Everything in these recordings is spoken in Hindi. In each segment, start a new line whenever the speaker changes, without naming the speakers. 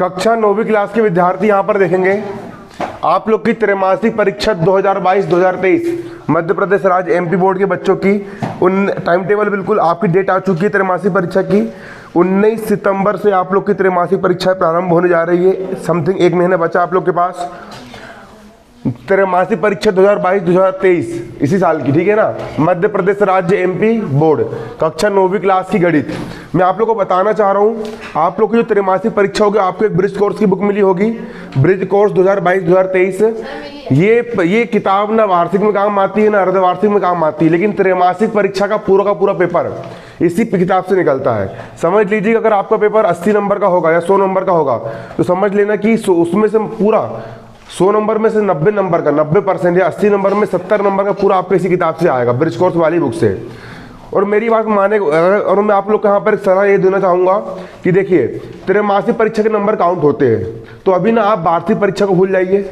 कक्षा 9वीं क्लास के विद्यार्थी यहाँ पर देखेंगे आप लोग की त्रैमासिक परीक्षा 2022-2023 मध्य प्रदेश राज्य एमपी बोर्ड के बच्चों की उन टाइम टेबल बिल्कुल आपकी डेट आ चुकी है त्रैमासिक परीक्षा की। 19 सितंबर से आप लोग की त्रैमासिक परीक्षा प्रारंभ होने जा रही है। समथिंग एक महीना बचा आप लोग के पास। त्रैमासिक परीक्षा 2022-2023 इसी साल की, ठीक है ना। मध्य प्रदेश राज्य एमपी बोर्ड कक्षा 9वीं क्लास की गणित। मैं आप लोग को बताना चाह रहा हूँ, आप लोग की जो त्रैमासिक परीक्षा होगी आपको एक ब्रिज कोर्स की बुक मिली होगी, ब्रिज कोर्स 2022-2023। ये किताब ना वार्षिक में काम आती है ना अर्धवार्षिक में काम आती है, लेकिन त्रैमासिक परीक्षा का पूरा पेपर इसी किताब से निकलता है। समझ लीजिए अगर आपका पेपर 80 नंबर का होगा या 100 नंबर का होगा तो समझ लेना कि उसमें से पूरा 100 नंबर में से 90 नंबर का 90% या 80 नंबर में 70 नंबर का पूरा आपको इसी किताब से आएगा, ब्रिज कोर्स वाली बुक से। और मेरी बात माने, और मैं आप लोग को यहाँ पर एक सलाह ये देना चाहूँगा कि देखिए त्रैमासिक परीक्षा के नंबर काउंट होते हैं, तो अभी ना आप वार्षिक परीक्षा को भूल जाइए,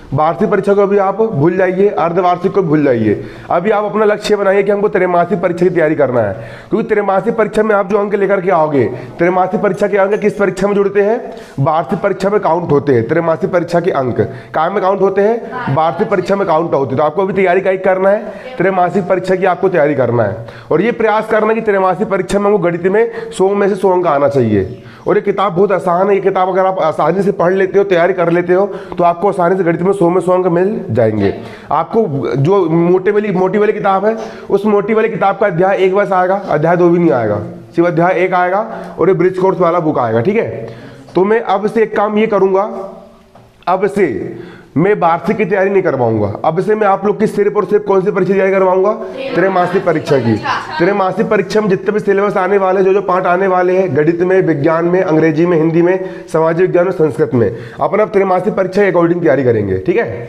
वार्षिक परीक्षा को अभी आप भूल जाइए, अर्धवार्षिक को भूल जाइए। अभी आप अपना लक्ष्य बनाइए कि हमको त्रैमासिक परीक्षा की तैयारी करना है, क्योंकि त्रैमासिक परीक्षा में आप जो अंक लेकर के आओगे, त्रैमासिक परीक्षा के अंक किस परीक्षा में जुड़ते हैं, वार्षिक परीक्षा में काउंट होते हैं। त्रैमासिक परीक्षा के अंक कहाँ में काउंट होते हैं, वार्षिक परीक्षा में काउंट होते हैं। तो आपको अभी तैयारी का करना है, त्रैमासिक परीक्षा की आपको तैयारी करना है और ये प्रयास करना है कि त्रैमासिक परीक्षा में हमको गणित में 100 में से 100 अंक आना चाहिए। और ये किताब बहुत आसान है, ये किताब अगर आप आसानी से पढ़ लेते हो, तैयारी कर लेते हो तो आपको आसानी से गणित में 100 में 100 अंक मिल जाएंगे। आपको जो मोटी वाली किताब है, उस मोटी वाली किताब का अध्याय 1 बस आएगा, अध्याय 2 भी नहीं आएगा, सिर्फ अध्याय 1 आएगा और ये ब्रिज कोर्स वाला बुक आएगा, ठीक है। तो मैं अब से एक काम ये करूंगा, अब से मैं वार्षिक की तैयारी नहीं करवाऊंगा, अब से मैं आप लोग की सिर्फ और सिर्फ कौन सी परीक्षा की तैयारी करवाऊंगा, त्रैमासिक परीक्षा की। त्रैमासिक परीक्षा में जितने भी सिलेबस आने वाले, जो पाठ आने वाले हैं गणित में, विज्ञान में, अंग्रेजी में, हिंदी में, सामाजिक विज्ञान में, संस्कृत में, अपन त्रैमासिक परीक्षा के अकॉर्डिंग तैयारी करेंगे, ठीक है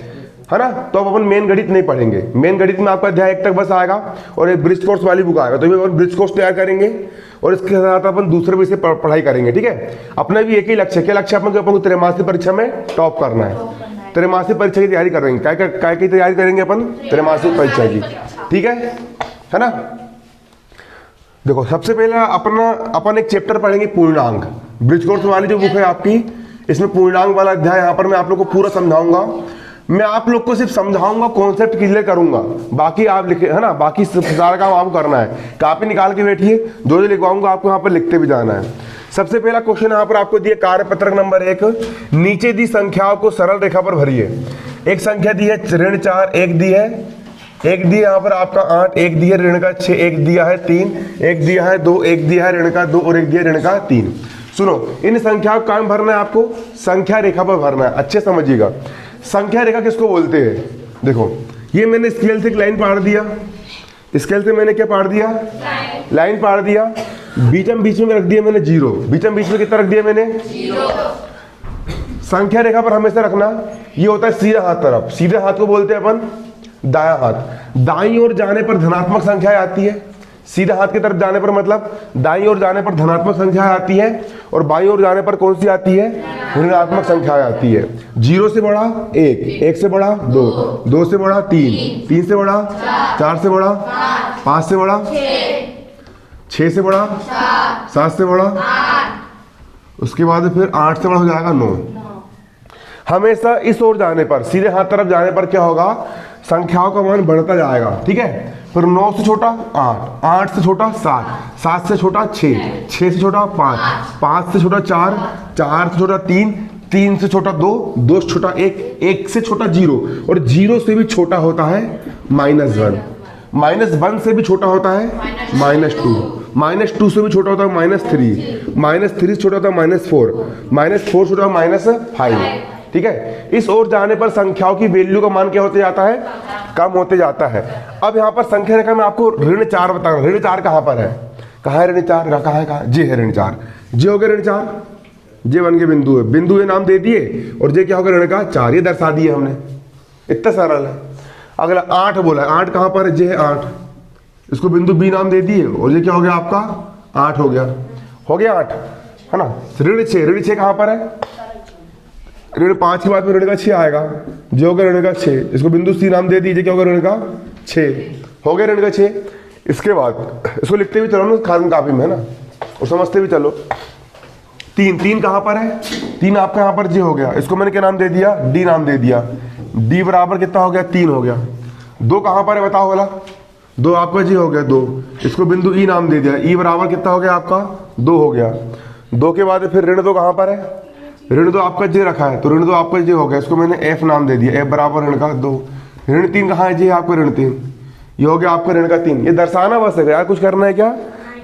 ना। तो अब अपन मेन गणित नहीं पढ़ेंगे, मेन गणित में आपका अध्याय 1 तक बस आएगा और एक ब्रिज कोर्स वाली बुक आएगा, तो अपन ब्रिज कोर्स तैयार करेंगे और इसके साथ अपन दूसरे विषय पढ़ाई करेंगे, ठीक है। अपना भी एक ही लक्ष्य, क्या लक्ष्य अपन को त्रैमासिक परीक्षा में टॉप करना है। त्रैमासिक परीक्षा की तैयारी करेंगे, क्या की तैयारी करेंगे अपन, त्रैमासिक परीक्षा की, ठीक है ना। देखो सबसे पहले अपन एक चैप्टर पढ़ेंगे पूर्णांक। ब्रिज कोर्स वाली जो बुक है आपकी, इसमें पूर्णांक वाला अध्याय यहाँ पर मैं आप लोग को पूरा समझाऊंगा। मैं आप लोग को सिर्फ समझाऊंगा, कॉन्सेप्ट क्लियर करूंगा, बाकी आप लिखे, है ना, बाकी सारा काम आपको करना है। कॉपी निकाल के बैठिए, जो लिखवाऊंगा आपको यहाँ पर लिखते भी जाना है। सबसे पहला क्वेश्चन यहाँ पर आपको दिया कार्यपत्रक नंबर 1, नीचे दी संख्याओं को सरल रेखा पर भरिए। एक संख्या दी है ऋण 4, एक दी है यहाँ पर आपका 8, एक दी है ऋण का 6, एक दिया है 3, एक दिया है 2, एक दिया है ऋण का 2 और एक दिया है ऋण का 3। सुनो, इन संख्याओं को काम भरना है, आपको संख्या रेखा पर भरना है। अच्छे समझिएगा, संख्या रेखा किसको बोलते हैं। देखो ये मैंने स्केल से एक लाइन पाड़ दिया, स्केल से मैंने क्या पाड़ दिया, लाइन पाड़ दिया, बीच में रख दिया मैंने 0, बीच में कितना रख दिया मैंने 0। संख्या रेखा पर हमेशा रखना, ये होता है सीधा हाथ तरफ, सीधे हाथ को बोलते हैं अपन दायां हाथ। दाईं ओर जाने पर धनात्मक संख्या आती है, सीधे हाथ की तरफ जाने पर मतलब दाईं ओर जाने पर धनात्मक संख्या आती है और बाईं ओर जाने पर कौन सी आती है, ऋणात्मक संख्या आती है। 0 से बड़ा 1, 1 से बड़ा 2, 2 से बड़ा 3, 3 से बड़ा 4 से बड़ा 5 से बड़ा 6 से बड़ा 7 से बड़ा, उसके बाद फिर 8 से बड़ा हो जाएगा 9। हमेशा इस ओर जाने पर, सीधे हाथ तरफ जाने पर क्या होगा, संख्याओं का मान बढ़ता जाएगा, ठीक है। फिर 9 से छोटा 8, 8 से छोटा 7, 7 से छोटा 6, 6 से छोटा 5, 5 से छोटा 4, 4 से छोटा 3, 3 से छोटा 2, 2 से छोटा 1, 1 से छोटा 0 और 0 से भी छोटा होता है -1, -1 से भी छोटा होता है -2, -2 से भी छोटा होता है -3, -3 से छोटा होता है -4, -4 से छोटा -5, ठीक है। इस ओर जाने पर संख्याओं की वैल्यू का मान क्या होते जाता है, कम होते जाता है। अब यहाँ पर संख्या रेखा में आपको ऋण 4 बता रहा हूँ। ऋण 4 कहाँ पर है, कहाँ है ऋण 4, कहाँ जे है ऋण 4, जे हो गया ऋण 4, जे बन के बिंदु है, बिंदु ये नाम दे दिए और जे क्या होगा ऋण का 4, ये दर्शा दिए हमने, इतना सरल है। अगला 8 बोला है, 8 कहाँ पर है, जे है 8, इसको बिंदु बी नाम दे दिए और ये क्या हो गया आपका 8 हो गया 8, है ना। ऋण 6 कहाँ पर है, ऋण 5 के बाद में ऋण का 6 आएगा, जो होगा ऋण का 6, इसको बिंदु सी नाम दे दीजिए, क्या होगा ऋण का 6 हो गया ऋण का 6। इसके बाद इसको लिखते भी चलो ना खान कापी में, है ना, और समझते भी चलो। तीन, तीन कहाँ पर है, तीन आपका यहाँ पर जी हो गया, इसको मैंने क्या नाम दे दिया, डी नाम दे दिया। डी बराबर कितना हो गया, 3 हो गया। दो कहाँ पर है बताओ वाला, दो आपका जी हो गया 2, इसको बिंदु ई नाम दे दिया। ई बराबर कितना हो गया आपका, 2 हो गया। 2 के बाद फिर ऋण 2 कहाँ पर है, ऋण 2 आपका जे रखा है, तो ऋण 2 आपका जे हो गया, इसको मैंने एफ नाम दे दिया। एफ बराबर ऋण का 2। ऋण 3 कहाँ है जी, आपका ऋण 3, ये हो गया आपका ऋण का 3। ये दर्शाना बस है यार, कुछ करना है क्या,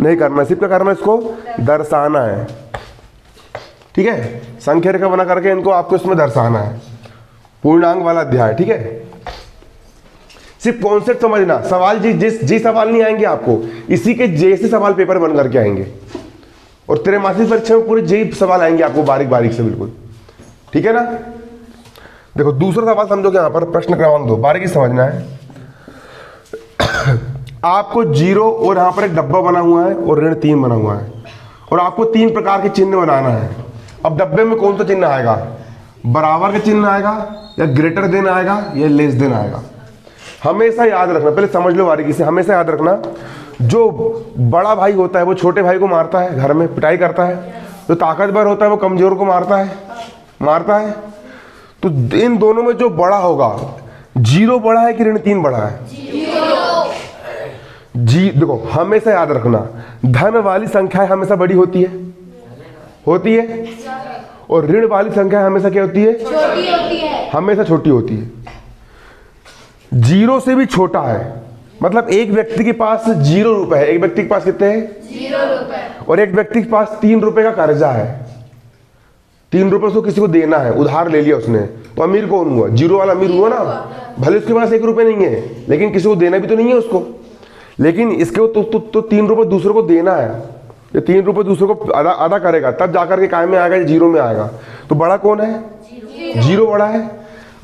नहीं करना, सिर्फ क्या करना है, इसको दर्शाना है। ठीक है, संख्या रेखा बना करके इनको आपको इसमें दर्शाना है, पूर्णांक वाला अध्याय। ठीक है, सिर्फ कॉन्सेप्ट समझना, सवाल जी सवाल नहीं आएंगे आपको, इसी के जैसे सवाल पेपर बन करके आएंगे। और त्रैमासिक परीक्षा में पूरे जे सवाल आएंगे आपको बारीक बारीक से बिल्कुल। ठीक है ना। देखो दूसरा सवाल समझोगे यहाँ पर, प्रश्न क्रमांक 2, बारीकी समझना है। आपको 0 और यहाँ पर एक डब्बा बना हुआ है और ऋण 3 बना हुआ है, और आपको 3 प्रकार के चिन्ह बनाना है। अब डब्बे में कौन सा चिन्ह आएगा, बराबर का चिन्ह आएगा, या ग्रेटर देन आएगा, या लेस देन आएगा। हमेशा याद रखना, पहले समझ लो बारीकी से, हमेशा याद रखना, जो बड़ा भाई होता है वो छोटे भाई को मारता है, घर में पिटाई करता है। जो ताकतवर होता है वो कमजोर को मारता है। तो इन दोनों में जो बड़ा होगा, 0 बड़ा है कि ऋण 3 बड़ा है, जी देखो हमेशा याद रखना, धन वाली संख्या हमेशा बड़ी होती है, और ऋण वाली संख्या हमेशा क्या होती है, छोटी होती है, हमेशा छोटी होती है। 0 से भी छोटा है, मतलब एक व्यक्ति के पास 0 रुपए है, एक व्यक्ति के पास कितने हैं, 0 रुपए, और एक व्यक्ति के पास 3 रुपए का कर्जा है, 3 रुपए उसको किसी को देना है, उधार ले लिया उसने, तो अमीर कौन हुआ, 0 वाला अमीर हुआ ना। भले उसके पास 1 रुपए नहीं है, लेकिन किसी को देना भी तो नहीं है उसको, लेकिन इसके तो 3 रुपए दूसरे को देना है। ये 3 रुपए दूसरे को अदा करेगा, तब जाकर के काय में आएगा, 0 में आएगा। तो बड़ा कौन है, 0 बड़ा है।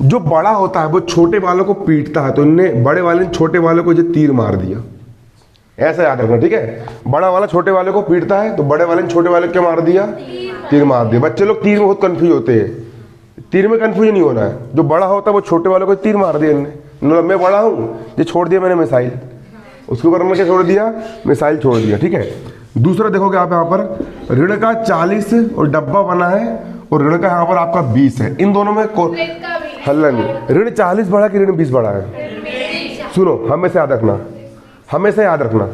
जो बड़ा होता है वो छोटे वालों को पीटता है, तो इनने बड़े वाले ने छोटे वालों को जो तीर मार दिया, ऐसा याद रखना। ठीक है, बड़ा वाला छोटे वाले को पीटता है, तो बड़े वाले ने छोटे वाले को क्या मार दिया, तीर मार दिया। बच्चे लोग तीर में बहुत कंफ्यूज होते हैं, तीर में कंफ्यूज नहीं होना है। जो बड़ा होता है वो छोटे वाले को तीर मार दिया इनने, मैं बड़ा हूँ, ये छोड़ दिया मैंने मिसाइल, उसके ऊपर मैंने क्या छोड़ दिया, मिसाइल छोड़ दिया। ठीक है, दूसरा देखोगे आप यहाँ पर ऋण का 40 और डब्बा बना है, और ऋण का यहाँ पर आपका 20 है। इन दोनों में हल्ला नहीं, ऋण 40 बड़ा कि ऋण 20 बड़ा है। सुनो हमेशा याद रखना,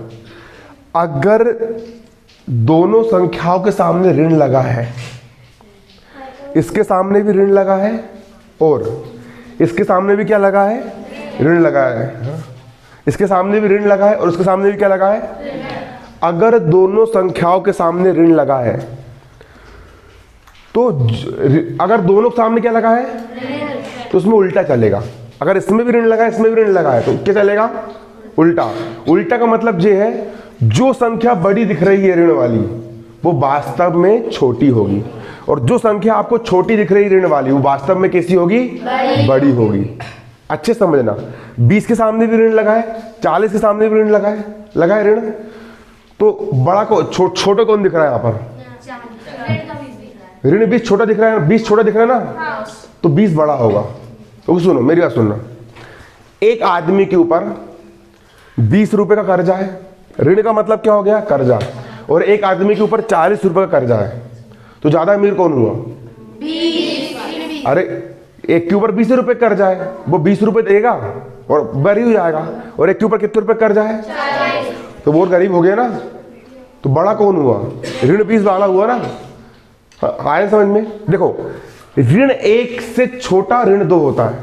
अगर दोनों संख्याओं के सामने ऋण लगा है, इसके सामने भी ऋण लगा है, और इसके सामने भी क्या लगा है, ऋण लगा है, इसके सामने भी ऋण लगा है, और उसके सामने भी क्या लगा है। अगर दोनों संख्याओं के सामने ऋण लगा है, तो अगर दोनों के सामने क्या लगा है, तो उसमें उल्टा चलेगा। अगर इसमें भी ऋण लगा है, इसमें भी ऋण लगा है, तो क्या चलेगा, उल्टा। उल्टा का मतलब ये है, जो संख्या बड़ी दिख रही है ऋण वाली, वो वास्तव में छोटी होगी, और जो संख्या आपको छोटी दिख रही है ऋण वाली, वो वास्तव में कैसी होगी, बड़ी होगी। अच्छे समझना, 20 के सामने भी ऋण लगा है, 40 के सामने भी ऋण लगा है ऋण, तो बड़ा को छोटा कौन दिख रहा है यहाँ पर, ऋण 20 छोटा दिख रहा है, 20 छोटा दिख रहा है ना, तो 20 बड़ा होगा। तो सुनो मेरी बात सुनना, एक आदमी के ऊपर 20 रुपए का कर्जा है, ऋण का मतलब क्या हो गया, कर्जा, और एक आदमी के ऊपर 40 रुपए का कर्जा है, तो ज्यादा अमीर कौन हुआ, 20। अरे एक के ऊपर 20 रुपए कर्जा है, वो 20 रुपए देगा और बरी हो जाएगा, और एक के ऊपर कितने रुपए कर्जा है, तो वो गरीब हो गया ना। तो बड़ा कौन हुआ, ऋण 20 वाला हुआ ना। आए समझ में। देखो ऋण 1 से छोटा ऋण 2 होता है,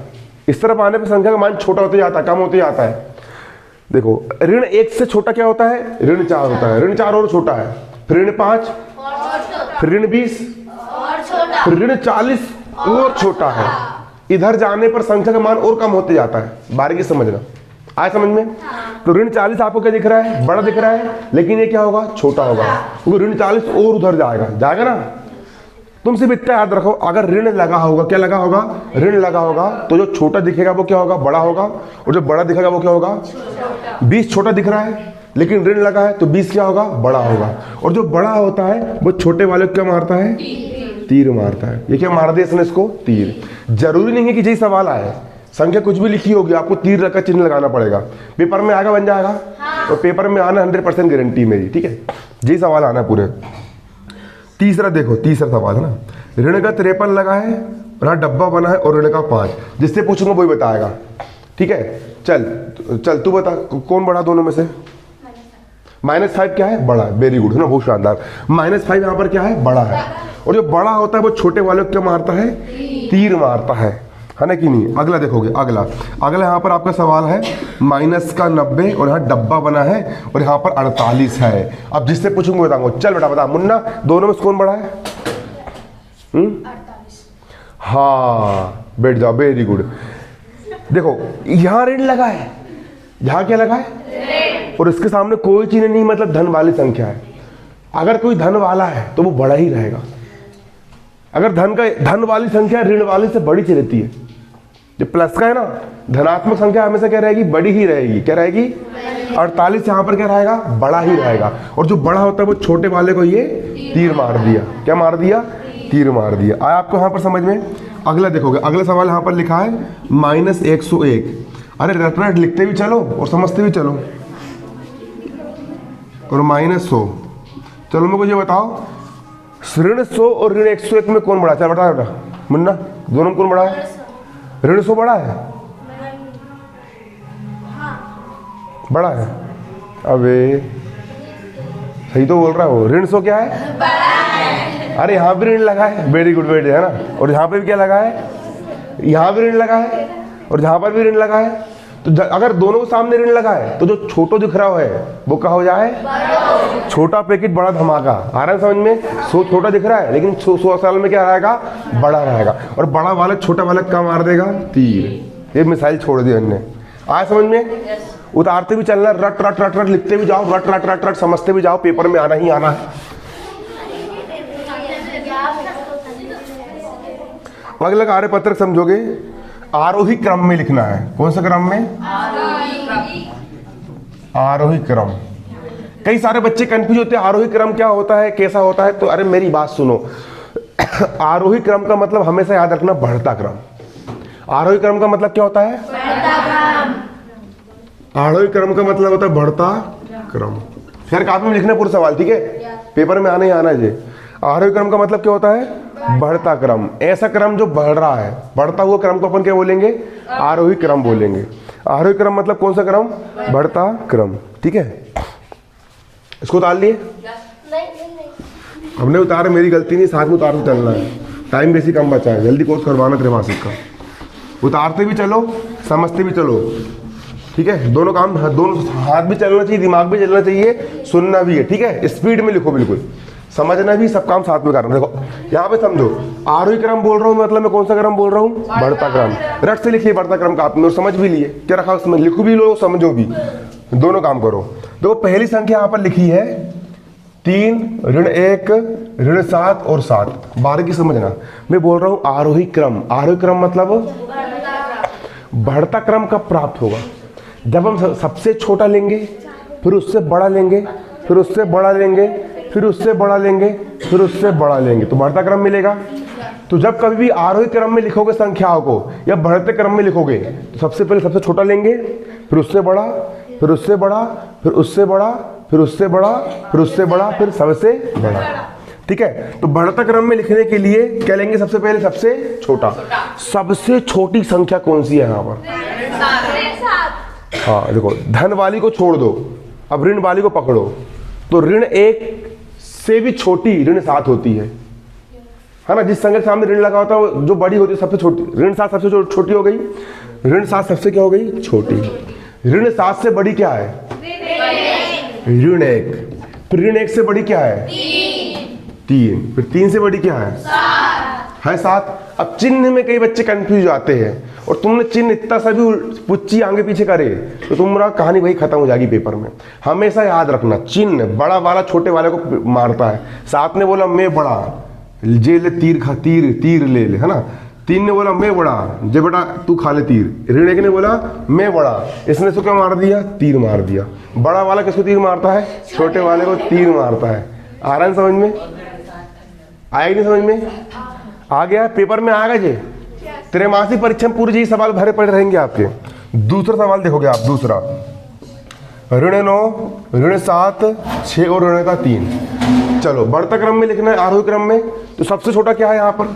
इस तरफ आने पर संख्या का मान छोटा होते जाता है, कम होते जाता है। देखो ऋण 1 से छोटा क्या होता है, ऋण 4 होता है, ऋण 4 और छोटा है, फिर ऋण 5, फिर ऋण 20, फिर ऋण 40 और छोटा है। इधर जाने पर संख्या का मान और कम होते जाता है, बारीकी समझना। आए समझ में। तो ऋण 40 आपको क्या दिख रहा है, बड़ा दिख रहा है, लेकिन ये क्या होगा, छोटा होगा, क्योंकि ऋण 40 और उधर जाएगा ना। तुम सिर्फ इतना याद रखो, अगर ऋण लगा होगा, क्या लगा होगा, ऋण लगा होगा, तो जो छोटा दिखेगा वो क्या होगा, बड़ा होगा, और जो बड़ा दिखेगा वो क्या होगा, 20 छोटा दिख रहा है लेकिन ऋण लगा है, तो 20 क्या होगा, बड़ा होगा, और जो बड़ा होता है वो छोटे वाले को क्या मारता है, तीर मारता है। ये क्या मार दिया इसने, इसको तीर। जरूरी नहीं है कि यही सवाल आए, संख्या कुछ भी लिखी होगी, आपको तीर का चिन्ह लगाना पड़ेगा, पेपर में आएगा बन जाएगा, और पेपर में आना 100% गारंटी मेरी। ठीक है, यही सवाल आना पूरे। तीसरा देखो, तीसरा सवाल है ना, ऋण का 53 लगा है और यहाँ डब्बा बना है और ऋण का 5, जिससे पूछूंगा वही बताएगा। ठीक है, चल चल तू बता कौन बड़ा दोनों में से? -5 क्या है? बड़ा है। वेरी गुड, है ना, बहुत शानदार। -5 यहाँ पर क्या है? बड़ा है। और जो बड़ा होता है वो छोटे वाले को क्या मारता है? तीर मारता है ना कि नहीं? अगला देखोगे, अगला यहाँ पर आपका सवाल है -90 और यहाँ डब्बा बना है और यहाँ पर 48 है। अब जिससे पूछूंगा बताऊंगा। चल बेटा बता मुन्ना, दोनों में से कौन बड़ा है?
48।
हाँ, बैठ जाओ, वेरी गुड। देखो यहाँ ऋण लगा है, यहाँ क्या लगा है? और इसके सामने कोई चीज नहीं, मतलब धन वाली संख्या है। अगर कोई धन वाला है तो वो बड़ा ही रहेगा। अगर धन वाली संख्या ऋण वाली से बड़ी सी रहती है, जो प्लस का है ना, धनात्मक संख्या हमेशा क्या रहेगी? बड़ी ही रहेगी। क्या रहेगी? 48 यहाँ पर क्या रहेगा? बड़ा ही रहेगा। और जो बड़ा होता है वो छोटे वाले को ये तीर मार दिया। क्या मार दिया? तीर मार दिया। आया आपको यहाँ पर समझ में? अगला देखोगे, अगला सवाल यहाँ पर लिखा है -101। अरे रट रट लिखते भी चलो और समझते भी चलो। और -100। चलो मेरे को ये बताओ, ऋण 100 और ऋण 101 में कौन बड़ा? चल बता बेटा मुन्ना, दोनों में कौन बड़ा है? ऋण 100 बड़ा है? बड़ा है? अबे सही तो बोल रहा हो। ऋण 100 क्या है? अरे यहाँ भी ऋण लगा है। वेरी गुड, वेरी, है ना। और यहाँ पे भी क्या लगा है? यहाँ भी ऋण लगा है और यहाँ पर भी ऋण लगा है। तो अगर दोनों के सामने ऋण लगा है तो जो छोटो दिख रहा है वो क्या हो जाए? छोटा पैकेट बड़ा धमाका। आ रहा है समझ में? 100 छोटा दिख रहा है लेकिन 100 साल में क्या रहेगा? बड़ा रहेगा। और बड़ा वाला छोटा वाला क्या मार देगा? तीर। ये मिसाइल छोड़ दी हमने। आया समझ में? उतारते भी चलना, रट रट रट रट लिखते भी जाओ, रट रट रट रट समझते भी जाओ, पेपर में आना ही आना है। अगला कार्यपत्रक समझोगे, आरोही क्रम में लिखना है। कौन सा क्रम में? आरोही क्रम। कई सारे बच्चे कंफ्यूज होते हैं, आरोही क्रम क्या होता है, कैसा होता है? तो अरे मेरी बात सुनो, आरोही क्रम का मतलब हमेशा याद रखना बढ़ता क्रम। आरोही क्रम का मतलब क्या होता है? आरोही क्रम का मतलब होता है बढ़ता क्रम। खैर काफी में लिखना पूरा सवाल, ठीक है, पेपर में आना ही आना है। आरोही क्रम का मतलब क्या होता है? बढ़ता क्रम। ऐसा क्रम जो बढ़ रहा है, बढ़ता हुआ क्रम को अपन क्या बोलेंगे? आरोही क्रम बोलेंगे। आरोही क्रम मतलब कौन सा क्रम? बढ़ता क्रम। ठीक है, इसको उतार लिए? हमने उतारा, मेरी गलती नहीं, साथ में उतार के चलना है। टाइम बेसी कम बचा है, जल्दी कोर्स करवाना त्रैमासिक का। उतारते भी चलो, समझते भी चलो। ठीक है, दोनों काम, दोनों हाथ भी चलना चाहिए, दिमाग भी चलना चाहिए, सुनना भी है। ठीक है, स्पीड में लिखो, बिल्कुल समझना भी, सब काम साथ में करना। देखो यहाँ पे समझो, आरोही क्रम बोल रहा हूँ मतलब मैं कौन सा क्रम बोल रहा हूँ? बढ़ता क्रम। रट से लिखिए बढ़ता क्रम का, आपने समझ भी लिए, क्या रखा उसमें, लिखो भी लो समझो भी, दोनों काम करो। देखो पहली संख्या यहाँ पर लिखी है 3, ऋण 1, ऋण 7 और 7। बारीकी समझना, मैं बोल रहा हूँ आरोही क्रम। आरोही क्रम मतलब बढ़ता क्रम कब प्राप्त होगा? जब हम सबसे छोटा लेंगे, फिर उससे बड़ा लेंगे, फिर उससे बड़ा लेंगे, फिर उससे बड़ा लेंगे, फिर उससे बड़ा लेंगे, तो बढ़ता क्रम मिलेगा। तो जब कभी भी आरोही क्रम में लिखोगे संख्याओं को या बढ़ते क्रम में लिखोगे, तो सबसे पहले सबसे छोटा लेंगे, फिर उससे बड़ा, फिर उससे बड़ा, फिर उससे बड़ा, फिर उससे बड़ा, फिर उससे बड़ा, फिर सबसे बड़ा। ठीक है, तो बढ़ता क्रम में लिखने के लिए क्या लेंगे? सबसे पहले सबसे छोटा। सबसे छोटी संख्या कौन सी है यहाँ पर? हाँ देखो, धन वाली को छोड़ दो, अब ऋण वाली को पकड़ो। तो ऋण 1 से भी छोटी ऋण 7 होती है ना। जिस संख्या के सामने ऋण लगा होता है जो बड़ी होती है सबसे छोटी, ऋण 7 सबसे छोटी हो गई, ऋण 7 सबसे क्या हो गई? छोटी। ऋण 7 से बड़ी क्या है? ऋण 1। फिर ऋण 1 से बड़ी क्या है? 3। फिर 3 से बड़ी क्या है? 7। अब चिन्ह में कई बच्चे कंफ्यूज आते हैं, और तुमने चिन्ह इतना सा भी पुच्ची आगे पीछे करे तो तुम्हारा कहानी वही खत्म हो जाएगी पेपर में। हमेशा याद रखना, चिन्ह बड़ा वाला छोटे वाले को मारता है। 7 ने बोला मैं बड़ा, जे ले तीर खा, तीर ले ले, है ना। 3 ने बोला मैं बड़ा, जे बेटा तू खा ले तीर। ऋण 1 ने बोला मैं बड़ा, इसने इसको क्या मार दिया? तीर मार दिया। बड़ा वाला किसको तीर मारता है? छोटे वाले को तीर मारता है। आ रहा है समझ में? आएगी नहीं समझ में? आ गया, पेपर में आ गए। त्रैमासिक परीक्षा में पूरे यही सवाल भरे पड़े रहेंगे आपके। दूसरा सवाल देखोगे आप, दूसरा ऋण 9, ऋण 7, 6 और ऋण का 3। चलो बढ़ता क्रम में लिखना है, आरोही क्रम में, तो सबसे छोटा क्या है यहाँ पर?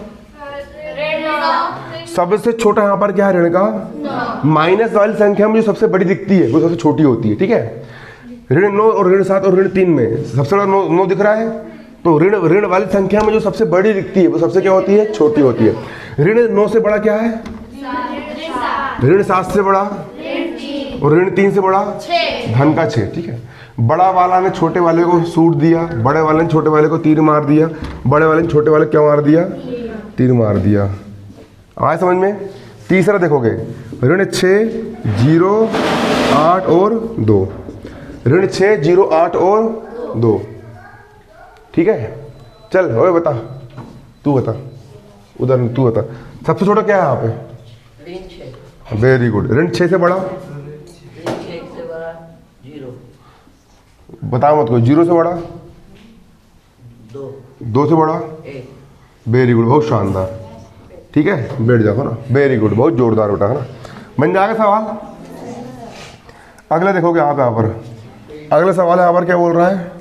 सबसे छोटा यहाँ पर क्या है? ऋण का। माइनस वाली संख्या में जो सबसे बड़ी दिखती है वो सबसे छोटी होती है, ठीक है। ऋण 9 और ऋण 7 और ऋण 3 में सबसे बड़ा 9 दिख रहा है, तो ऋण वाली संख्या में जो सबसे बड़ी दिखती है वो सबसे क्या होती है? छोटी होती है। ऋण 9 से बड़ा क्या है? ऋण 7 से बड़ा, और ऋण 3 से बड़ा धन का 6, ठीक है। बड़ा वाला ने छोटे वाले को सूट दिया, बड़े वाले ने छोटे वाले को तीर मार दिया, बड़े वाले ने छोटे वाले को क्या मार दिया? तीर मार दिया। आए समझ में? तीसरा देखोगे, ऋण 6, 0, 8 और 2। ऋण 6, 0, 8 और 2, ठीक है। चल ओए बता, तू बता, उधर तू बता, सबसे छोटा क्या है यहाँ पे? Very good. ऋण 6 से बड़ा? बता मत को। 0 से बड़ा? 2 से बड़ा? वेरी गुड, बहुत शानदार, ठीक है। बैठ जाओ ना, वेरी गुड, बहुत जोरदार बेटा, है ना। बन जाएगा सवाल। अगला देखोगे आप यहाँ पर, अगला सवाल यहाँ पर क्या बोल रहा है?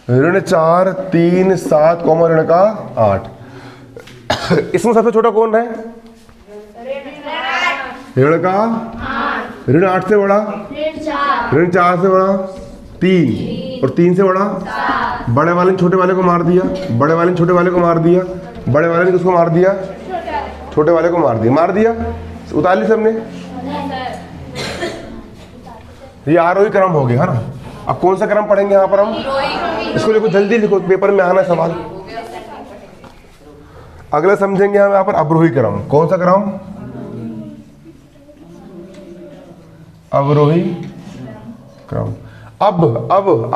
ऋण 4, 3, 7, ऋण का 8। इसमें सबसे छोटा कौन है? ऋण का। ऋण 8 से बड़ा? ऋण 4 से बड़ा? 3, और 3 से बड़ा? बड़े वाले ने छोटे वाले को मार दिया, बड़े वाले ने छोटे वाले को मार दिया, बड़े वाले ने किसको मार दिया? छोटे वाले को मार दिया। मार दिया, उतार ली सबने। ये आरोही क्रम हो गया, है ना। अब कौन सा क्रम पढ़ेंगे यहाँ पर हम? इसको लिखो, जल्दी लिखो, पेपर में आना सवाल। अगला समझेंगे हम यहाँ पर अवरोही क्रम। कौन सा क्रम? अवरोही क्रम। अब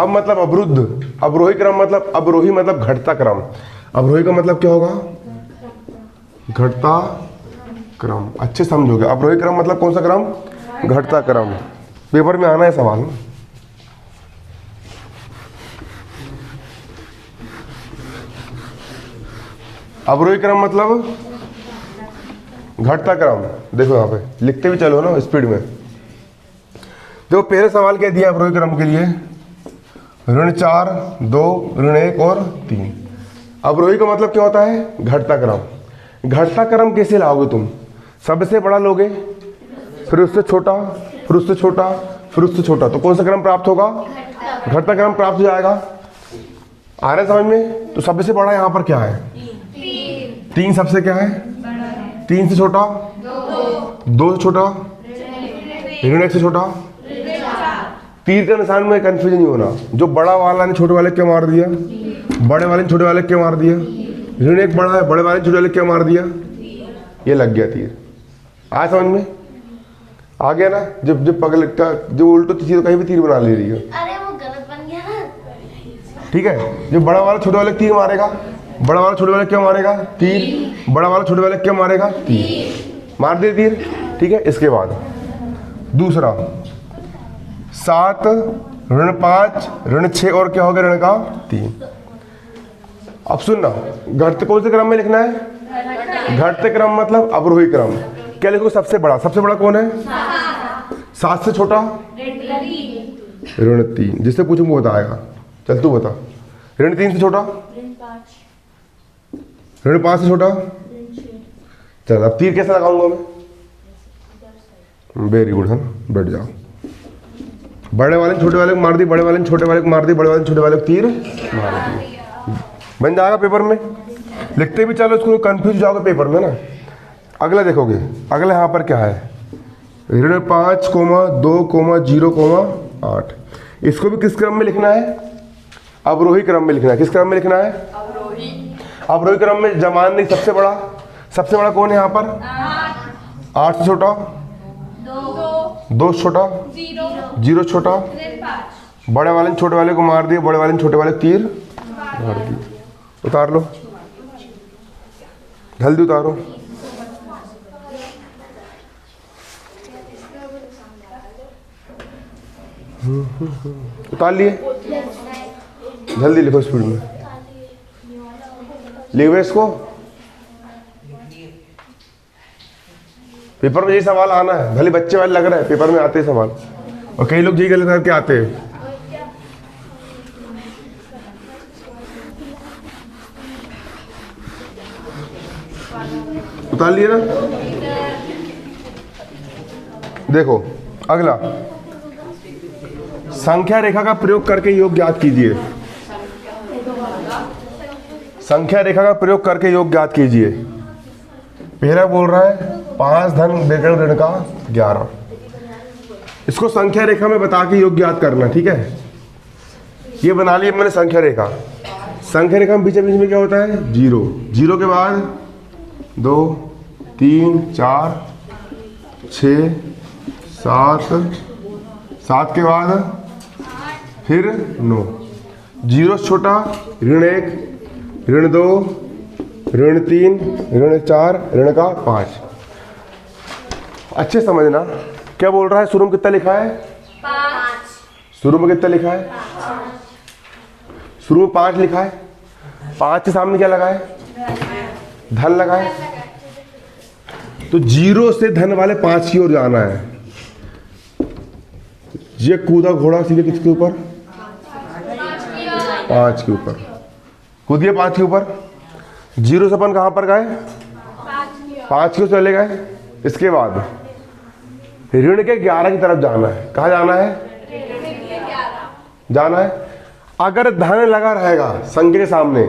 मतलब अवरुद्ध। अवरोही क्रम मतलब, अवरोही मतलब घटता क्रम। अवरोही का मतलब क्या होगा? घटता क्रम। अच्छे समझोगे। अवरोही क्रम मतलब कौन सा क्रम? घटता क्रम। पेपर में आना है सवाल। अवरोही क्रम मतलब घटता क्रम। देखो यहाँ पे लिखते भी चलो ना स्पीड में। देखो पहले सवाल क्या दिया अवरोही क्रम के लिए? ऋण 4, 2, ऋण 1 और 3। अवरोही का मतलब क्या होता है? घटता क्रम। घटता क्रम कैसे लाओगे तुम? सबसे बड़ा लोगे, फिर उससे छोटा, फिर उससे छोटा, फिर उससे छोटा, तो कौन सा क्रम प्राप्त होगा? घटता क्रम प्राप्त हो जाएगा। आ रहा है समझ में? तो सबसे बड़ा यहाँ पर क्या है? 3 सबसे क्या है? 3 से छोटा, 2 से छोटा, ऋण 1 से छोटा। तीर के निशान में कंफ्यूजन नहीं होना। जो बड़ा वाला ने छोटे वाले क्या मार दिया, बड़े वाले ने छोटे वाले क्या मार दिया। ऋण 1 बड़ा है, बड़े वाले ने छोटे वाले क्या मार दिया, ये लग गया तीर। आया समझ में? आ गया ना? जब पगल का जो उल्टो तीर कहीं भी तीर बना ले रही है।
अरे वो गलत बन गया ना।
ठीक है, जो बड़ा वाला छोटे वाले तीर मारेगा, बड़ा वाला छोटे वाले क्या मारेगा? तीर। बड़ा वाला छोटे वाले क्या मारेगा? तीर। मार दे तीर, ठीक है। इसके बाद दूसरा 7, ऋण 5, ऋण 6 और क्या हो गया? ऋण का 3। अब सुनना, घटते कौन से क्रम में लिखना है? घटते क्रम मतलब अवरोही क्रम। क्या लिखो? सबसे बड़ा। सबसे बड़ा कौन है? 7 से छोटा? ऋण 3। जिससे पूछूंगा बताएगा। चल तू बता। ऋण 3 से छोटा? ऋण 5 से छोटा? चल अब तीर कैसे लगाऊंगा मैं? वेरी गुड, है ना। बैठ जाओ। बड़े वाले छोटे वाले को मार दी, बड़े वाले छोटे वाले को मार दी, बड़े वाले छोटे वाले को तीर मार दी। बन जाएगा पेपर में। लिखते भी चलो, इसको कंफ्यूज जाओगे पेपर में ना। अगला देखोगे, अगला यहाँ पर क्या है? ऋण 5, 2, 0, 8। इसको भी किस क्रम में लिखना है? अवरोही क्रम में लिखना है। किस क्रम में लिखना है? अवरोही क्रम में। जमान नहीं, सबसे बड़ा। सबसे बड़ा कौन है यहाँ पर? 8 से छोटा, 2 से छोटा, 0 छोटा, बड़े वाले ने छोटे वाले को मार दिया, बड़े वाले ने छोटे वाले तीर मार दिया। उतार लो, जल्दी उतारो। उतार लिए? जल्दी लिखो स्पीड में। लिखो इसको। पेपर में यही सवाल आना है। भले बच्चे वाले लग रहा है, पेपर में आते हैं सवाल, और कई लोग यही गलत करके आते हैं। उतार लिए ना। देखो अगला, संख्या रेखा का प्रयोग करके योग ज्ञात कीजिए। संख्या रेखा का प्रयोग करके योग ज्ञात कीजिए। पहला बोल रहा है 5 धन विकर्ण ऋण का 11। इसको संख्या रेखा में बता के योग ज्ञात करना, ठीक है। ये बना लिया मैंने संख्या रेखा। संख्या रेखा में बीच में क्या होता है? 0। 0 के बाद 2 3 4 6 7, 7 के बाद फिर 9। 0 छोटा, ऋण 1, ऋण 2, ऋण 3, ऋण 4, ऋण का 5। अच्छे समझना क्या बोल रहा है। शुरू में कितना लिखा है? 5। शुरू में कितना लिखा है? शुरू में 5 लिखा है। 5 के सामने क्या लगा है? धन लगा है। तो 0 से धन वाले 5 की ओर जाना है। ये कूदा घोड़ा सीधे किसके ऊपर? 5 के ऊपर। कूदिए 5 के ऊपर। 0 से अपन कहां पर गए? 5 की ओर चले गए। इसके बाद ऋण के 11 की तरफ जाना है। कहा जाना है? जाना है। अगर धन लगा रहेगा संख्या के सामने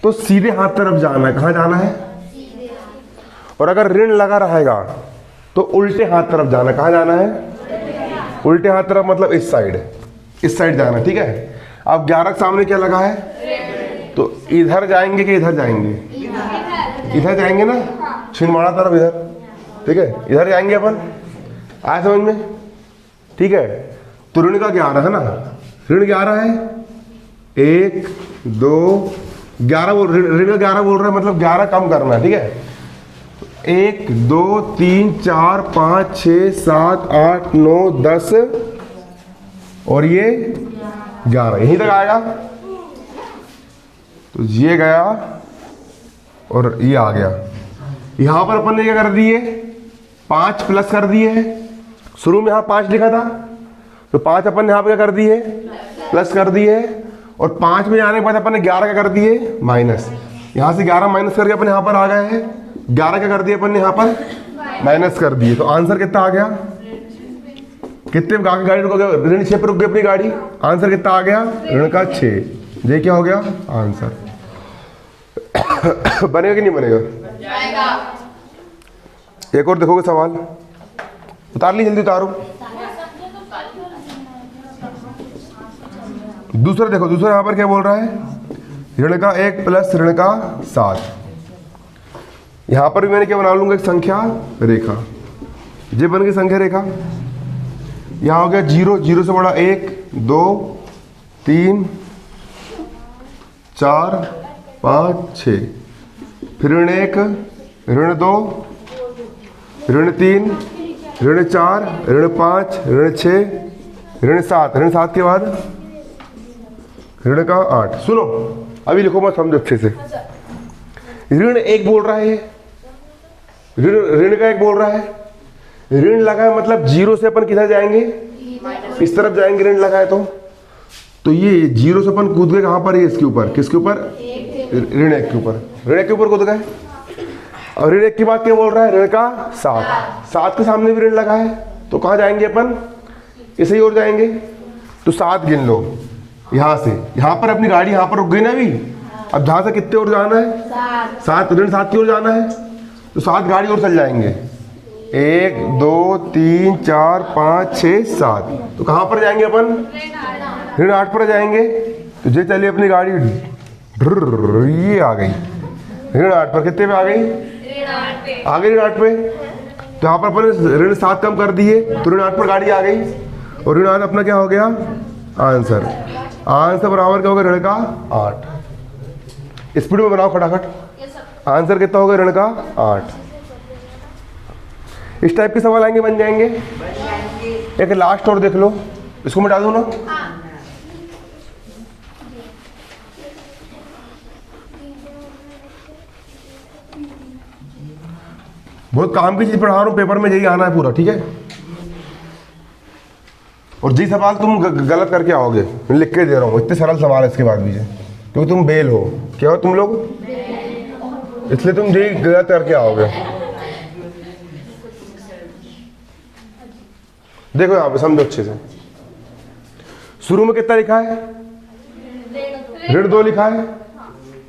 तो सीधे हाथ तरफ जाना है। कहां जाना है? और अगर ऋण लगा रहेगा तो उल्टे हाथ तरफ जाना है। कहां जाना है? उल्टे हाथ तरफ, मतलब इस साइड जाना, ठीक है। अब 11 के सामने क्या लगा है? तो इधर जाएंगे कि इधर जाएंगे? इधर जाएंगे ना, छिंदवाड़ा तरफ इधर, ठीक है। इधर जाएंगे अपन। आया समझ में? ठीक है। तो ऋण का 11 है ना, ऋण 11 है। 1 2 11 बोल, ऋण का 11 बोल रहा है, मतलब 11 कम करना है, ठीक है। 1 2 3 4 5 6 7 8 9 10 और ये 11 यहीं तक आएगा। तो ये गया और ये आ गया। यहां पर अपन ने क्या कर दिए? 5 प्लस कर दिए। शुरू में यहां 5 लिखा था तो 5 अपन यहां पर क्या कर दिए? प्लस कर दिए। और 5 में जाने के बाद अपन ने 11 क्या कर दिए? माइनस। यहां से 11 माइनस करके अपन यहां पर आ गए हैं। 11 क्या कर दिए अपन ने? यहां पर माइनस कर दिए। तो आंसर कितना आ गया? कितने गाड़ी रुक गया? ऋण 6 पर रुक गई अपनी गाड़ी। आंसर कितना आ गया? ऋण का 6। ये क्या हो गया? आंसर। बनेगा कि नहीं बनेगा? एक और देखोगे सवाल, उतार ली, जल्दी उतारो। दूसरा देखो, दूसरा यहां पर क्या बोल रहा है? ऋण का 1 प्लस ऋण का 7। यहां पर भी मैंने क्या बना लूंगा? एक संख्या रेखा। ये बन गई संख्या रेखा। यहां हो गया 0, 0 से बड़ा 1 2 3 4 5 6, फिर ऋण 1, ऋण 2, ऋण 3, ऋण 4, ऋण 5, ऋण 6, ऋण 7। ऋण 7 के बाद ऋण का 8। सुनो अभी लिखो, मत समझो अच्छे से। ऋण 1 बोल रहा है, ऋण का 1 बोल रहा है। ऋण लगा है मतलब 0 से अपन किधर जाएंगे? इस तरफ जाएंगे। ऋण लगा है तो ये 0 से अपन कूद गए कहां पर? इसके ऊपर। किसके ऊपर? ऋण 1 के ऊपर। ऋण 1 के ऊपर कूद गए। और ऋण 1 की बात क्या बोल रहा है? ऋण का 7। 7 के सामने भी ऋण लगा है तो कहां जाएंगे अपन? इसे ही और जाएंगे। तो 7 गिन लो यहां से। यहां पर अपनी गाड़ी यहां पर रुक गई ना अभी। अब जहां से कितने और जाना है? 7। ऋण 7 की ओर जाना है तो 7 गाड़ी और चल जाएंगे। 1 2 3 4 5 6 7। तो कहां पर जाएंगे अपन? ऋण 8 पर जाएंगे। तो ये चलिए अपनी गाड़ी, ये आ गई ऋण 8 पर। कितने पे आ गई? आ गई ऋण 8 पे। तो यहाँ पर अपन ऋण 7 कम कर दिए तो ऋण 8 पर गाड़ी आ गई। और ऋण 8 अपना क्या हो गया? आंसर। आंसर बराबर क्या होगा? ऋण का 8। स्पीड में बनाओ फटाफट। आंसर कितना होगा? ऋण का 8। इस टाइप के सवाल आएंगे, बन जाएंगे। एक लास्ट और देख लो, इसको मिटा दो ना। बहुत काम की चीज पढ़ा रहा हूं, पेपर में यही आना है पूरा, ठीक है। और जी सवाल तुम गलत करके आओगे, मैं लिख के दे रहा हूँ। इतने सरल सवाल है इसके बाद भी, क्योंकि तुम बेल हो। क्या हो तुम लोग? इसलिए तुम जी गलत करके आओगे। देखो यहाँ पे समझो अच्छे से, शुरू में कितना लिखा है? ऋण 2 लिखा है,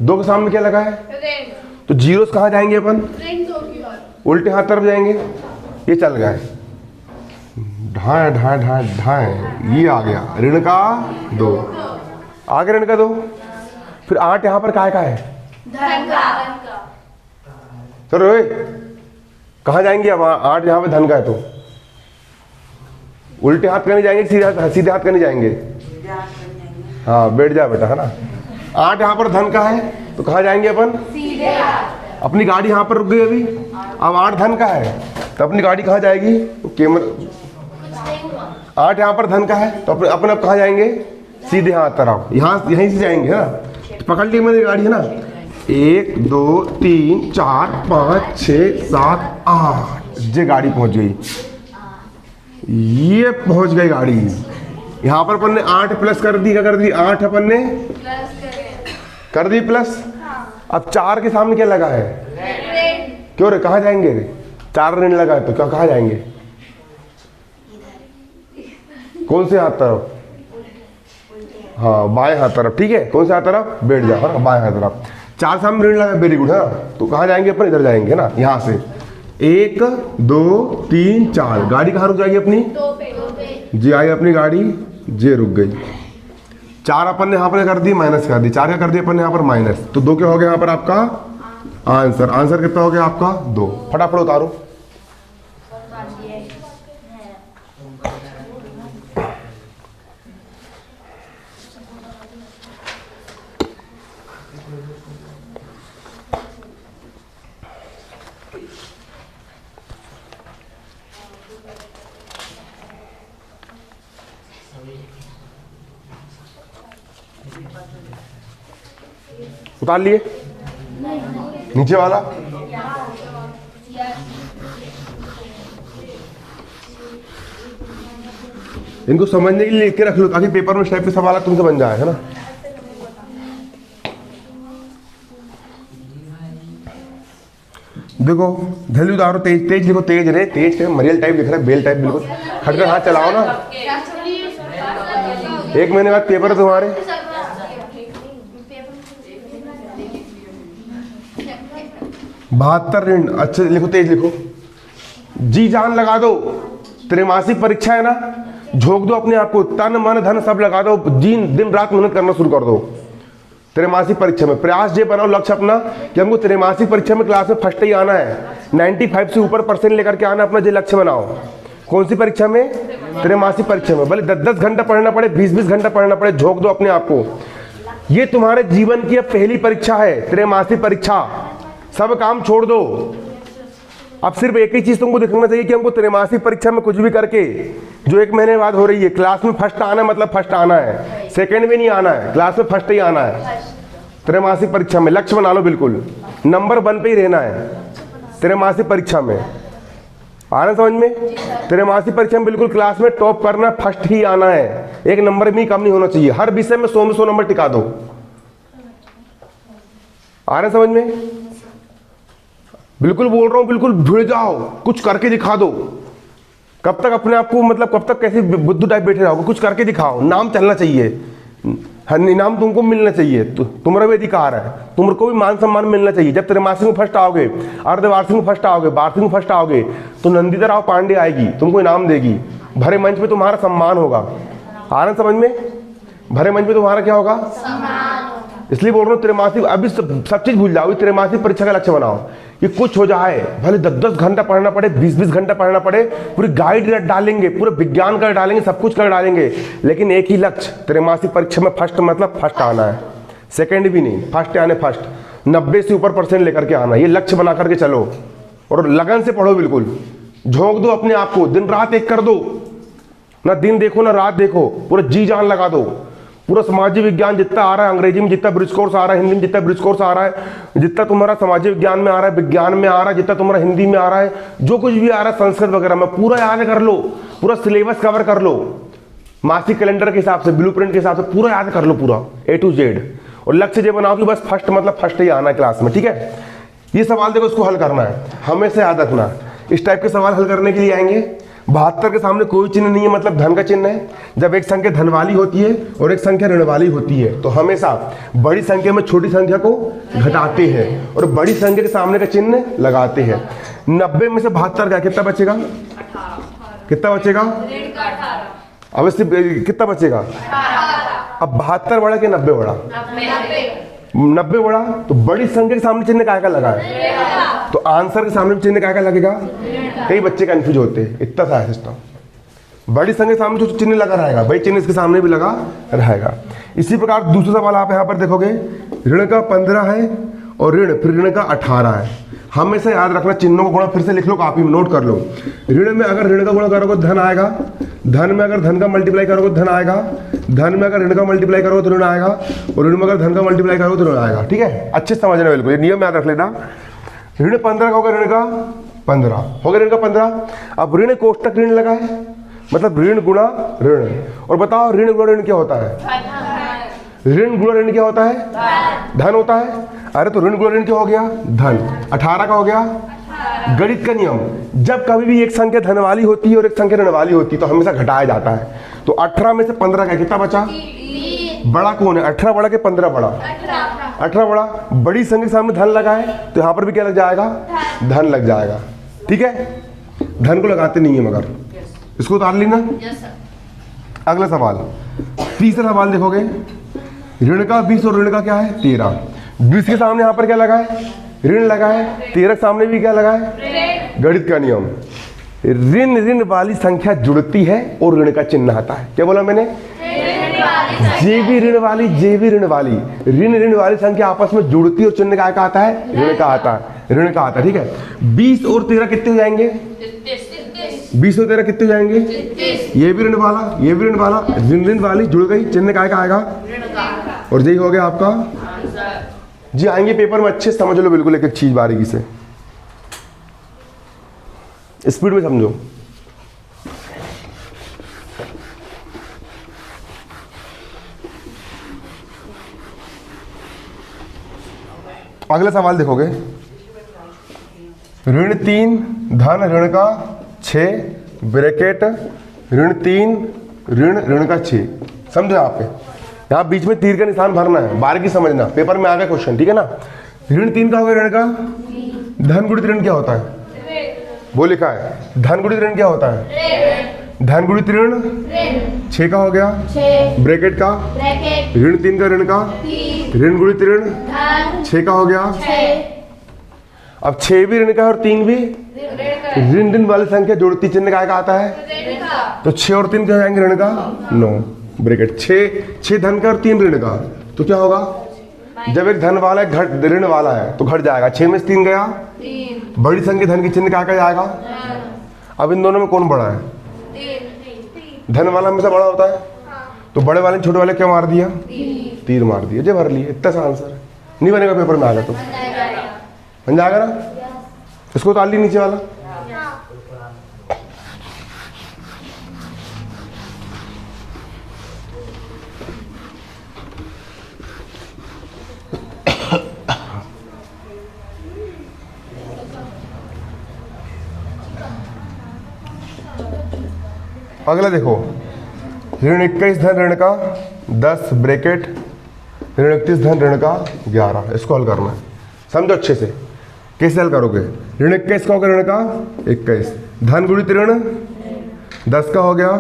2 के सामने क्या लगा है? तो जीरोस कहाँ जाएंगे अपन? उल्टे हाथ तरफ जाएंगे। ये चल गया है, ढाए ढाए ढाए ढाए, ये आ गया ऋण का 2, आ गया ऋण का 2। फिर 8 यहाँ पर काय का है?
धन का।
चलो कहाँ जाएंगे अब? 8 यहाँ पे धन का है, तो उल्टे हाथ करने जाएंगे, सीधे हाथ करने जाएंगे? हाँ बैठ जा बेटा, है ना। 8 यहाँ पर धन का है, तो कहाँ जाएंगे अपन?
सीधे हाथ।
अपनी गाड़ी यहाँ पर रुक गई अभी, अब 8 धन का है, तो अपनी गाड़ी कहाँ जाएगी? तो कैमरा, 8 यहाँ पर धन का है, तो अपन अब कहाँ जाएंगे? सीधे हाथ तरफ, यहाँ यहीं से जाएंगे, है ना। तो पकड़ ली मेरी गाड़ी, है ना। 1 2 3 4 5 6 7 8, ये गाड़ी पहुँच गई, ये पहुँच गई गाड़ी। यहाँ पर अपन ने 8 प्लस कर दी, क्या कर दी? 8 अपन ने कर दी प्लस। अब 4 के सामने क्या लगा है? क्यों रे, कहाँ जाएंगे रे? 4 ऋण लगा है, तो क्या कहाँ जाएंगे? कौन से हाथ तरफ? हाँ बाएं हाथ तरफ, ठीक है। कौन से हाथ तरफ? बैठ जाओ, हाँ बाएं हाथ तरफ। 4 सामने ऋण लगा, वेरी गुड, है ना। तो कहाँ जाएंगे अपन? इधर जाएंगे ना, यहाँ से 1 2 3 4, गाड़ी कहाँ रुक जाएगी अपनी?
2 पे।
जी आई अपनी गाड़ी, जे रुक गई। 4 अपन ने यहाँ पर कर दी, माइनस कर दी। 4 क्या कर दिया अपन ने यहाँ पर? माइनस। तो 2 क्या हो गया यहाँ पर आपका? आंसर। आंसर कितना हो गया आपका? 2। फटाफट उतारो। उतार लिए? नीचे वाला इनको समझने के लिए लिख के रख लो, ताकि पेपर में टाइप के सवाल तुमसे बन जाए, है ना। देखो जल्दी उतारो, तेज तेज लिखो, तेज रे, तेज मरियल टाइप लिख रहा है, बेल टाइप बिल्कुल। खटकर हाथ चलाओ ना। 1 महीने बाद पेपर है तुम्हारे। 72 ऋण, अच्छे लिखो, तेज लिखो, जी जान लगा दो। त्रैमासिक परीक्षा है ना, झोंक दो अपने आप को, तन मन धन सब लगा दो, दिन रात मेहनत करना शुरू कर दो। त्रैमासिक परीक्षा में प्रयास ये बनाओ, लक्ष्य अपना कि हमको त्रैमासिक परीक्षा में क्लास में फर्स्ट ही आना है, 95 से ऊपर % लेकर के आना, अपना ये लक्ष्य बनाओ। कौन सी परीक्षा में? त्रैमासिक परीक्षा में। भले 10-10 घंटा पढ़ना पड़े, 20-20 घंटा पढ़ना पड़े, झोंक दो अपने आप को। ये तुम्हारे जीवन की अब पहली परीक्षा है, त्रैमासिक परीक्षा। सब काम छोड़ दो, अब सिर्फ एक ही चीज तुमको दिखना चाहिए कि हमको त्रैमासिक परीक्षा में कुछ भी करके, जो 1 महीने बाद हो रही है, क्लास में फर्स्ट आना है, मतलब फर्स्ट आना है, सेकंड में नहीं आना है, क्लास में फर्स्ट ही आना है। त्रैमासिक परीक्षा में लक्ष्य बना लो, बिल्कुल नंबर 1 पे ही रहना है त्रैमासिक परीक्षा में। आ रहा समझ में? त्रैमासिक परीक्षा में बिल्कुल क्लास में टॉप करना, फर्स्ट ही आना है, 1 नंबर भी कम नहीं होना चाहिए। हर विषय में 100 में 100 नंबर टिका दो। आ रहा समझ में? बिल्कुल बोल रहा हूँ, बिल्कुल भिड़ जाओ, कुछ करके दिखा दो। कब तक अपने आप को, मतलब कब तक कैसे बुद्धू टाइप बैठे रहोगे? कुछ करके दिखाओ, नाम चलना चाहिए, इनाम तुमको मिलना चाहिए, तुम्हारा भी अधिकार है, तुमको भी मान सम्मान मिलना चाहिए। जब त्रैमासिक में फर्स्ट आओगे, अर्धवार्षिक में फर्स्ट आओगे, वार्षिक में फर्स्ट आओगे, तो नंदिता राव पांडे आएगी, तुमको इनाम देगी, भरे मंच पे तुम्हारा सम्मान होगा। आ रहा समझ में? भरे मंच पे तुम्हारा क्या होगा? इसलिए बोल रहा हूँ त्रैमासिक, अभी सब चीज भूल जाओ, त्रैमासिक परीक्षा का लक्ष्य बनाओ कि कुछ हो जाए, भले 10-10 घंटा पढ़ना पड़े, 20-20 घंटा पढ़ना पड़े, पूरी गाइड डालेंगे, पूरे विज्ञान कर डालेंगे, सब कुछ कर डालेंगे, लेकिन एक ही लक्ष्य, त्रैमासिक परीक्षा में फर्स्ट, मतलब फर्स्ट आना है, सेकंड भी नहीं, फर्स्ट आने, फर्स्ट 90 से ऊपर % लेकर के आना, ये लक्ष्य बना करके चलो और लगन से पढ़ो, बिल्कुल झोंक दो अपने आप को, दिन रात एक कर दो, ना दिन देखो ना रात देखो, पूरा जी जान लगा दो। पूरा सामाजिक विज्ञान जितना आ रहा है, अंग्रेजी में जितना ब्रिज कोर्स आ रहा है, हिंदी में जितना ब्रिज कोर्स आ रहा है, जितना तुम्हारा सामाजिक विज्ञान में आ रहा है, विज्ञान में आ रहा है, जितना तुम्हारा हिंदी में आ रहा है, जो कुछ भी आ रहा है संस्कृत वगैरह में, पूरा याद कर लो, पूरा सिलेबस कवर कर लो, मासिक कैलेंडर के हिसाब से, ब्लूप्रिंट के हिसाब से पूरा याद कर लो, पूरा A to Z। और लक्ष्य ये बनाओ कि बस फर्स्ट, मतलब फर्स्ट ही आना है क्लास में, ठीक है। ये सवाल देखो, इसको हल करना है, हमेशा याद रखना। इस टाइप के सवाल हल करने के लिए आएंगे। 72 के सामने कोई चिन्ह नहीं है, मतलब धन का चिन्ह है। जब एक संख्या धन वाली होती है और एक संख्या ऋण वाली होती है तो हमेशा बड़ी संख्या में छोटी संख्या को घटाते हैं और बड़ी संख्या के सामने का चिन्ह लगाते हैं। 90 में से 72 का कितना बचेगा? कितना बचेगा? अब इससे कितना बचेगा? अब 72 बड़ा कि 90 बड़ा? 90 बड़ा। तो बड़ी संख्या के सामने चिन्ह क्या लगा है? तो आंसर के सामने चिन्ह क्या लगेगा? कई बच्चे कंफ्यूज होते हैं, इतना सा है सिस्टम। बड़ी संख्या के सामने जो चिन्ह लगा रहेगा वही चिन्ह इसके सामने भी लगा रहेगा। इसी प्रकार दूसरा सवाल आप यहाँ पर देखोगे, ऋण का 15 है और फिर ऋण का 18 है। हमेशा याद रखना, चिन्हों को गुणा फिर से लिख लो, कॉपी में नोट कर लो। ऋण में अगर ऋण का गुणा करोगे धन आएगा, धन में अगर धन का मल्टीप्लाई करोगे धन आएगा, धन में अगर ऋण का मल्टीप्लाई करोगे तो ऋण आएगा, और ऋण में अगर धन का मल्टीप्लाई करोगे तो ऋण आएगा। ठीक है, अच्छे से समझना, बिल्कुल ये नियम याद रख लेना। ऋण 15 का होगा, ऋण का 15 हो गया, ऋण का 15। अब ऋण कोष्टक ऋण लगा है, मतलब ऋण गुणा ऋण। और बताओ ऋण गुणा ऋण क्या होता है? ऋण गुणा ऋण क्या होता है? धन होता है। अरे तो ऋण गुणा ऋण क्या हो गया? धन। 18 का हो गया। गणित का नियम, जब कभी भी एक संख्या धन वाली होती है और एक संख्या ऋण वाली होती है तो हमेशा घटाया जाता है। तो 18 में से 15 का कितना बचा? बड़ा कौन है? 18 बड़ा के 15 बड़ा? 18 बड़ा। बड़ी संख्या के सामने धन लगा है तो यहाँ पर भी क्या लग जाएगा? धन लग जाएगा। ठीक है, धन को लगाते नहीं है मगर, इसको उतार लेना। अगला सवाल, तीसरा सवाल देखोगे, ऋण का 20 और ऋण का क्या है? 13। 20 के सामने यहाँ पर क्या लगा है? ऋण लगा है। 13 के सामने भी क्या लगा है? गणित का नियम, ऋण ऋण वाली संख्या जुड़ती है और ऋण का चिन्ह आता है। क्या बोला मैंने? जे भी ऋण वाली, जे भी ऋण वाली, ऋण ऋण वाली संख्या आपस में जुड़ती है और चिन्ह का आता है? ऋण का आता है, ऋण का आता है। ठीक है, 20 और 13 कितने हो जाएंगे? 20 और 13 कितने हो जाएंगे? ये भी ऋण वाला, ये भी ऋण वाला, ऋण ऋण वाली जुड़ गई, चिन्ह का आएगा और यही हो गया आपका जी। आएंगे पेपर में, अच्छे समझ लो बिल्कुल, एक एक चीज बारीकी से, स्पीड में समझो। अगला सवाल देखोगे, ऋण 3 धन ऋण का 6 ब्रैकेट ऋण 3 ऋण ऋण का 6। समझो यहाँ पे, यहाँ बीच में तीर का निशान भरना है, बारीकी समझना, पेपर में आ गया क्वेश्चन। ठीक है ना। ऋण 3 का होगा, ऋण का धन गुणित ऋण क्या होता है? वो लिखा है, धन गुणित ऋण क्या होता है? धन गुणित ऋण 6 का हो गया, ब्रैकेट का ऋण 3 का ऋण का ऋण गुणित ऋण 6 का हो गया। अब 6 भी ऋण का और 3 भी ऋण ऋण वाली संख्या जुड़ती, चिन्ह का आता है? तो 6 और 3 क्या हो जाएंगे? ऋण का 9 ब्रैकेट 6 धन का और 3 ऋण का। तो क्या होगा? जब एक धन वाला एक घट ऋण वाला है तो घट जाएगा। 6 में से 3 गया, बड़ी संख्या धन की चिन्ह क्या जाएगा? अब इन दोनों में कौन बड़ा है? धन वाला हमेशा बड़ा होता है, तो बड़े वाले छोटे वाले क्या मार दिया? तीर मार दिया, जे भर लिए। इतना सा आंसर है, नहीं बनेगा पेपर में आएगा तो बन जाएगा ना। इसको उतार ली नीचे वाला। अगला देखो, ऋण 21 धन ऋण का 10 ब्रैकेट ऋण 31 धन ऋण का 11। इसको हल करना है, समझो अच्छे से। कैसे हल करोगे? ऋण 21 का होगा, ऋण का 21 धन गुणित ऋण 10 का हो गया,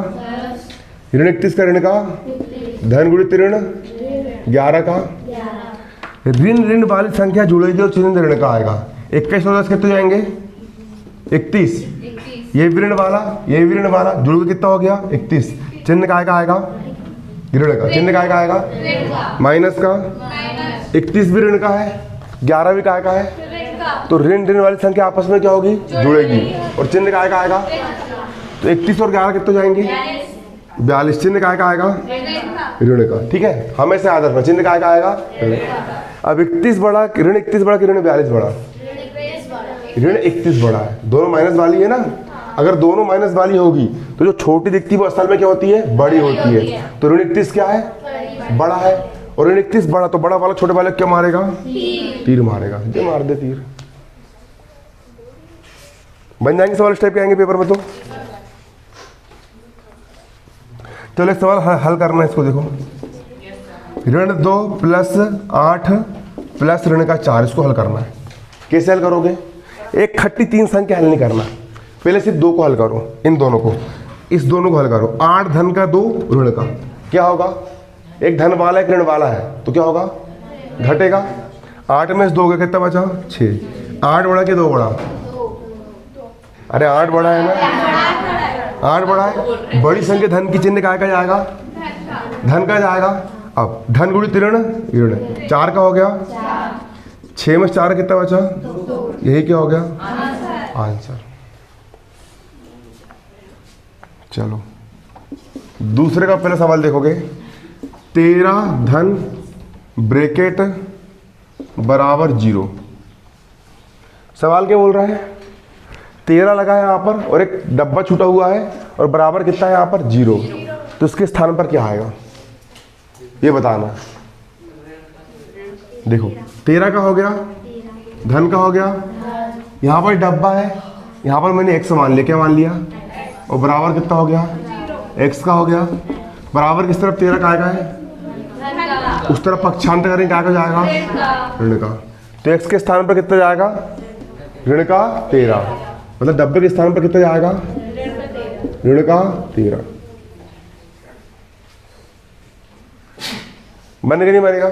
ऋण 31 का ऋण का धन गुणित ऋण 11 का। ऋण ऋण वाली संख्या जुड़ेगी और चिन्ह ऋण का आएगा। 21 और 10 कितने जाएंगे? 31। ये भी ऋण वाला, ये भी ऋण वाला, जुड़ के कितना हो गया? 31। चिन्ह का आएगा ऋण का, चिन्ह का आएगा माइनस का। 31 भी ऋण का है, 11 भी का है, तो ऋण ऋण वाली संख्या आपस में क्या होगी? जुड़ेगी और चिन्ह का आएगा। तो 31 और 11 कितने जाएंगे? 42। चिन्ह का आएगा ऋण का। ठीक है, हमेशा याद रखना, चिन्ह का आएगा ऋण। अब 31 बड़ा, ऋण 31 बड़ा कि ऋण 42 बड़ा? ऋण 31 बड़ा है, दोनों माइनस वाली है ना। अगर दोनों माइनस वाली होगी तो जो छोटी दिखती है वो असल में क्या होती है? बड़ी होती है। तो ऋण 31 क्या है? बड़ा है। और ऋण 31 बड़ा, तो बड़ा वाला छोटे वाले क्या मारेगा? तीर मारेगा। जो मार दे तीर, बन जाएंगे सवाल इस टाइप के आएंगे पेपर में तो। चलो एक सवाल हल करना है इसको, देखो ऋण 2 प्लस 8 प्लस ऋण का 4, इसको हल करना है। कैसे हल करोगे? एक खट्टी 3 संख्या हल नहीं करना, पहले सिर्फ 2 को हल करो, इन दोनों को, इस दोनों को हल करो। 8 धन का 2 ऋण का, क्या होगा? एक धन वाला एक ऋण वाला है तो क्या होगा? घटेगा। 8 में से 2 का कितना बचा? 6। 8 बड़ा कि 2 बड़ा? अरे 8 बड़ा है ना, 8 बड़ा है। बड़ी संख्या धन की चिन्ह काय का जाएगा? धन का जाएगा। अब धन गुणित ऋण, ऋण 4 का हो गया। 6 में 4 कितना बचा? यही क्या हो गया? आंसर। चलो दूसरे का पहला सवाल देखोगे। 13 धन ब्रैकेट बराबर 0। सवाल क्या बोल रहा है? 13 लगा है यहाँ पर और एक डब्बा छूटा हुआ है और बराबर कितना है यहाँ पर? 0। तो इसके स्थान पर क्या आएगा ये बताना। देखो 13 का हो गया, धन का हो गया, यहाँ पर डब्बा है, यहाँ पर मैंने x मान लिया, क्या मान लिया? और बराबर कितना हो गया? x का हो गया। बराबर किस तरफ 13 का है? उस तरफ पक्षांतर करेंगे, क्या जाएगा? ऋण का। तो x के स्थान पर कितना जाएगा? ऋण का 13। मतलब डब्बे के स्थान पर कितना जाएगा? ऋण का 13। बनेगा नहीं बनेगा?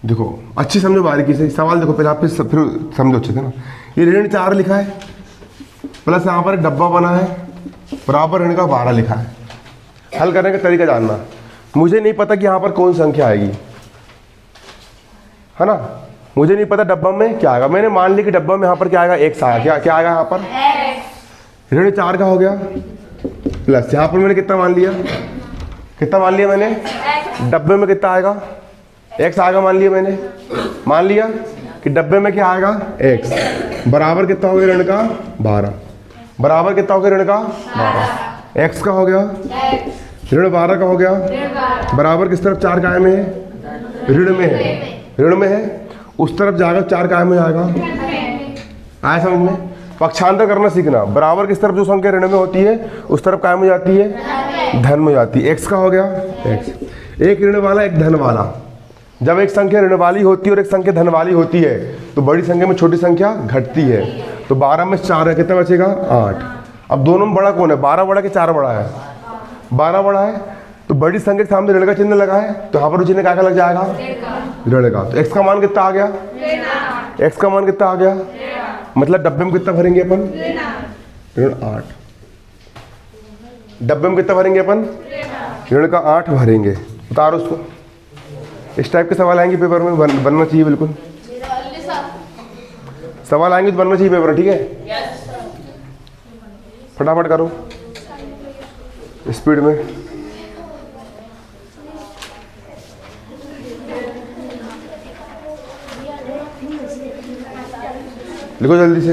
देखो अच्छी समझो बारीकी से सवाल। देखो पहले आप फिर समझो अच्छे से ना। ये ऋण 4 लिखा है, प्लस यहाँ पर एक डब्बा बना है, बराबर ऋण का 12 लिखा है। हल करने का तरीका जानना। मुझे नहीं पता कि यहाँ पर कौन संख्या आएगी, है ना? मुझे नहीं पता डब्बा में क्या आएगा। मैंने मान लिया कि डब्बा में यहाँ पर क्या आएगा? x आएगा। क्या क्या आएगा यहाँ पर? ऋण 4 का हो गया, प्लस यहाँ पर मैंने कितना मान लिया? कितना मान लिया मैंने? डब्बे में कितना आएगा? x आएगा मान लिया मैंने। मान लिया कि डब्बे में क्या आएगा? x। बराबर कितना हो गया? ऋण का 12। बराबर कितना हो गया? ऋण का 12। x का हो गया, ऋण 12 का हो गया। बराबर किस तरफ? 4 काय में है? ऋण में है, ऋण में है। उस तरफ जाएगा 4 काय में जाएगा। आया समझ में? पक्षांतर करना सीखना। बराबर किस तरफ जो संख्या ऋण में होती है उस तरफ काय में जाती है? धन में जाती है। x का हो गया x। एक ऋण वाला एक धन वाला। जब एक संख्या ऋण वाली होती है और एक संख्या धन वाली होती है तो बड़ी संख्या में छोटी संख्या घटती है। तो 12 में 4 है, कितना बचेगा? 8। अब दोनों में बड़ा कौन है? 12 बड़ा कि 4 बड़ा है? 12 बड़ा है। तो बड़ी संख्या के सामने ऋण का चिन्ह लगा है तो यहाँ पर चिन्ह क्या लग जाएगा? ऋण का। तो x का मान कितना आ गया? x का मान कितना आ गया? मतलब डब्बे में कितना भरेंगे अपन? ऋण 8। डब्बे में कितना भरेंगे अपन? ऋण का 8 भरेंगे। उतारो उसको। इस टाइप के सवाल आएंगे पेपर में, बनना चाहिए बिल्कुल। सवाल आएंगे तो बनना चाहिए पेपर में, ठीक है? फटाफट करो स्पीड में। लिखो जल्दी से।